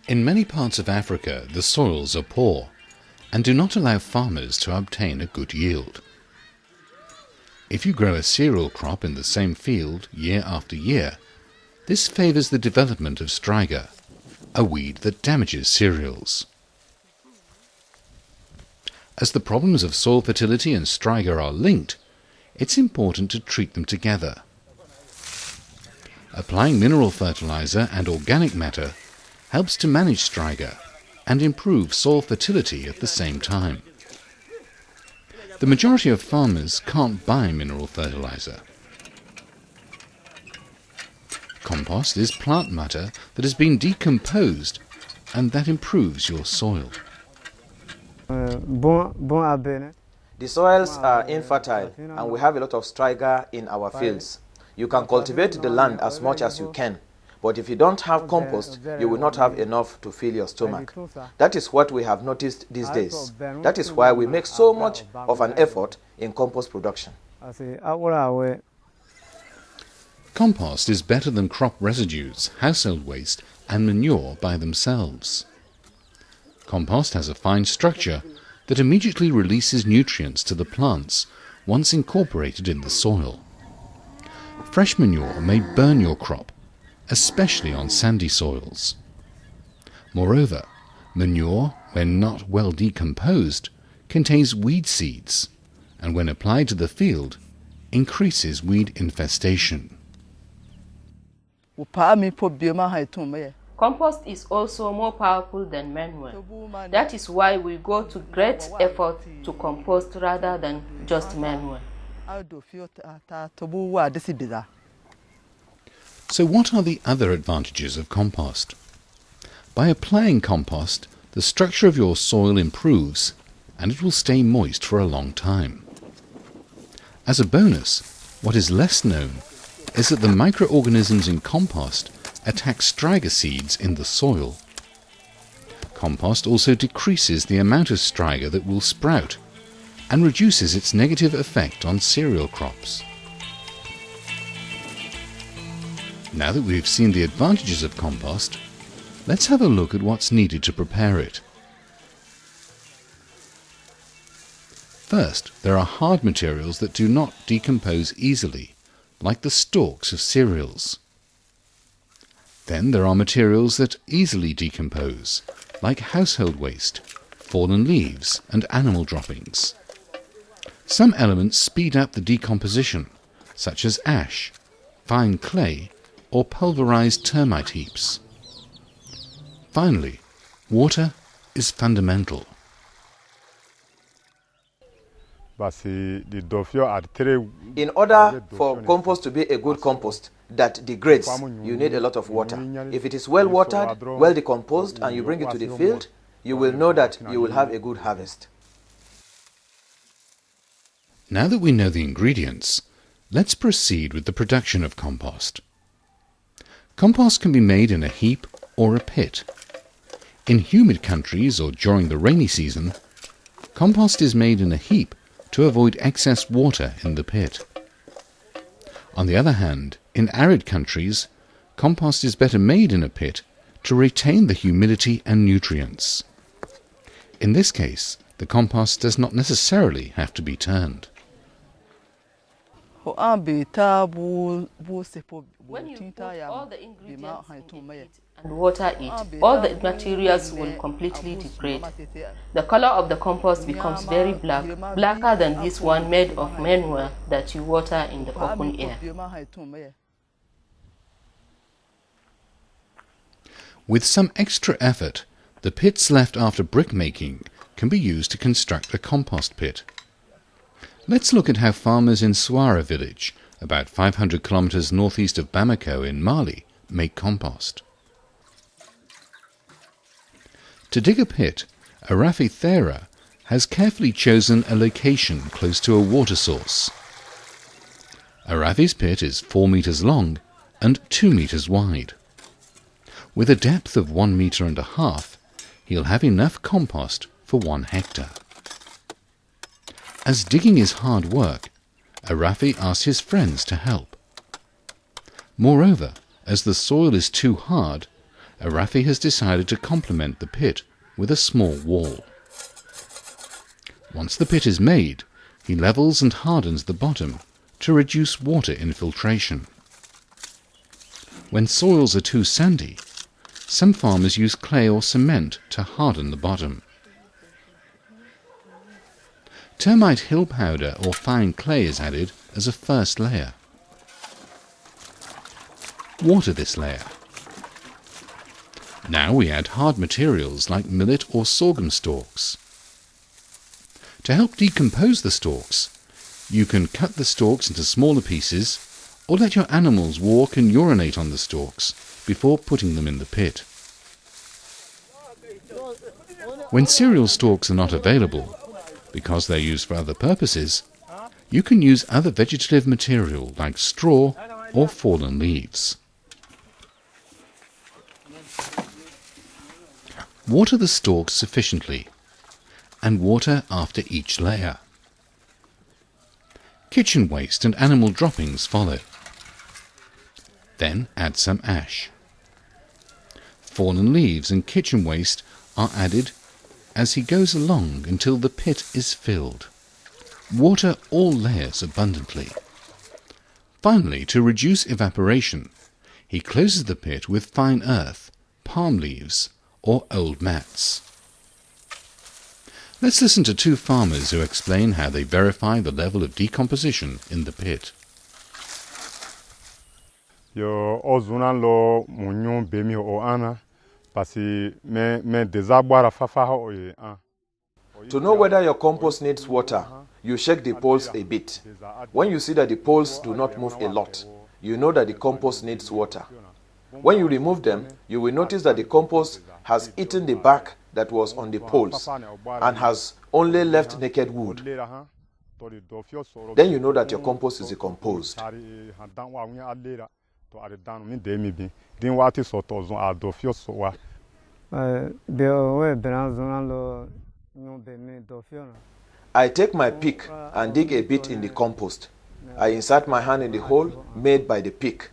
In many parts of Africa, the soils are poor and do not allow farmers to obtain a good yield. If you grow a cereal crop in the same field year after year, this favours the development of striga, a weed that damages cereals. As the problems of soil fertility and striga are linked, it's important to treat them together. Applying mineral fertilizer and organic matter helps to manage striga and improve soil fertility at the same time. The majority of farmers can't buy mineral fertilizer. Compost is plant matter that has been decomposed and that improves your soil. The soils are infertile and we have a lot of striga in our fields. You can cultivate the land as much as you can, but if you don't have compost, you will not have enough to fill your stomach. That is what we have noticed these days. That is why we make so much of an effort in compost production. Compost is better than crop residues, household waste and manure by themselves. Compost has a fine structure that immediately releases nutrients to the plants once incorporated in the soil. Fresh manure may burn your crop, especially on sandy soils. Moreover, manure, when not well decomposed, contains weed seeds, and when applied to the field, increases weed infestation. Compost is also more powerful than manure. That is why we go to great effort to compost rather than just manure. So what are the other advantages of compost? By applying compost, the structure of your soil improves and it will stay moist for a long time. As a bonus, what is less known is that the microorganisms in compost attack striga seeds in the soil. Compost also decreases the amount of striga that will sprout and reduces its negative effect on cereal crops. Now that we've seen the advantages of compost, let's have a look at what's needed to prepare it. First, there are hard materials that do not decompose easily, like the stalks of cereals. Then there are materials that easily decompose, like household waste, fallen leaves and animal droppings. Some elements speed up the decomposition, such as ash, fine clay, or pulverized termite heaps. Finally, water is fundamental. In order for compost to be a good compost that degrades, you need a lot of water. If it is well watered, well decomposed, and you bring it to the field, you will know that you will have a good harvest. Now that we know the ingredients, let's proceed with the production of compost. Compost can be made in a heap or a pit. In humid countries or during the rainy season, compost is made in a heap to avoid excess water in the pit. On the other hand, in arid countries, compost is better made in a pit to retain the humidity and nutrients. In this case, the compost does not necessarily have to be turned. When you put all the ingredients in it and water it, all the materials will completely degrade. The color of the compost becomes very black, blacker than this one made of manure that you water in the open air. With some extra effort, the pits left after brick making can be used to construct a compost pit. Let's look at how farmers in Swara village, about 500 kilometers northeast of Bamako in Mali, make compost. To dig a pit, Arafi Thera has carefully chosen a location close to a water source. Arafi's pit is 4 meters long and 2 meters wide. With a depth of 1.5 meters, he'll have enough compost for 1 hectare. As digging is hard work, Arafi asks his friends to help. Moreover, as the soil is too hard, Rafi has decided to complement the pit with a small wall. Once the pit is made, he levels and hardens the bottom to reduce water infiltration. When soils are too sandy, some farmers use clay or cement to harden the bottom. Termite hill powder or fine clay is added as a first layer. Water this layer. Now we add hard materials like millet or sorghum stalks. To help decompose the stalks, you can cut the stalks into smaller pieces or let your animals walk and urinate on the stalks before putting them in the pit. When cereal stalks are not available, because they're used for other purposes, you can use other vegetative material like straw or fallen leaves. Water the stalks sufficiently, and water after each layer. Kitchen waste and animal droppings follow. Then add some ash. Fallen leaves and kitchen waste are added as he goes along until the pit is filled. Water all layers abundantly. Finally, to reduce evaporation, he closes the pit with fine earth, palm leaves, or old mats. Let's listen to two farmers who explain how they verify the level of decomposition in the pit. Yo ozuna lo munyo bemi o ana pasi me dezabwara fafa ho ye an. To know whether your compost needs water, you shake the poles a bit. When you see that the poles do not move a lot, you know that the compost needs water. When you remove them, you will notice that the compost has eaten the bark that was on the poles and has only left naked wood. Then you know that your compost is decomposed. I take my pick and dig a bit in the compost. I insert my hand in the hole made by the pick.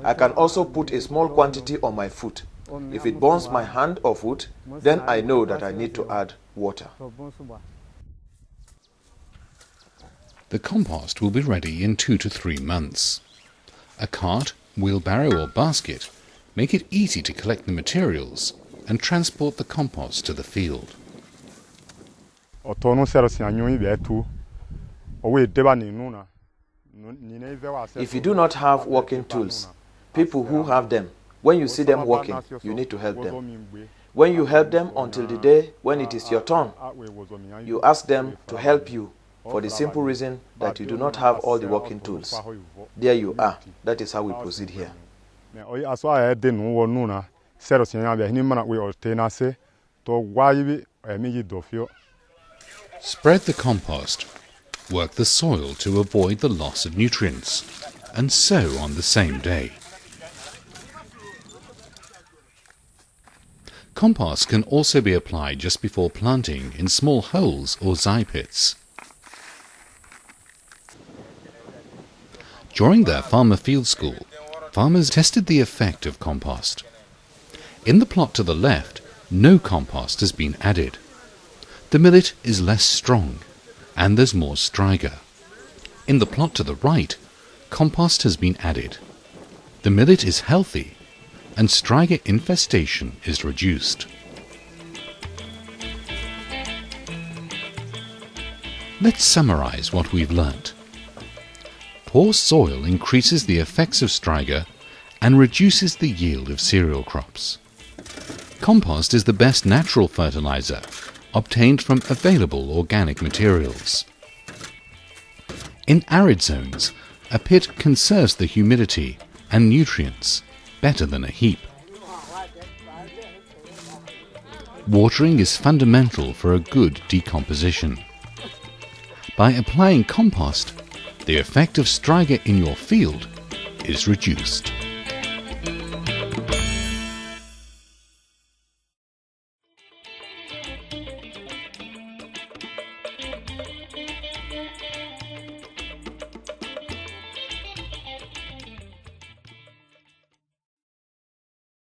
I can also put a small quantity on my foot. If it burns my hand or foot, then I know that I need to add water. The compost will be ready in 2 to 3 months. A cart, wheelbarrow or basket make it easy to collect the materials and transport the compost to the field. If you do not have working tools, people who have them, when you see them working, you need to help them. When you help them until the day when it is your turn, you ask them to help you for the simple reason that you do not have all the working tools. There you are. That is how we proceed here. Spread the compost. Work the soil to avoid the loss of nutrients, and sow on the same day. Compost can also be applied just before planting in small holes or zai pits. During their farmer field school, farmers tested the effect of compost. In the plot to the left, no compost has been added. The millet is less strong, and there's more striga. In the plot to the right, compost has been added. The millet is healthy, and striga infestation is reduced. Let's summarize what we've learnt. Poor soil increases the effects of striga and reduces the yield of cereal crops. Compost is the best natural fertilizer obtained from available organic materials. In arid zones, a pit conserves the humidity and nutrients better than a heap. Watering is fundamental for a good decomposition. By applying compost, the effect of striga in your field is reduced.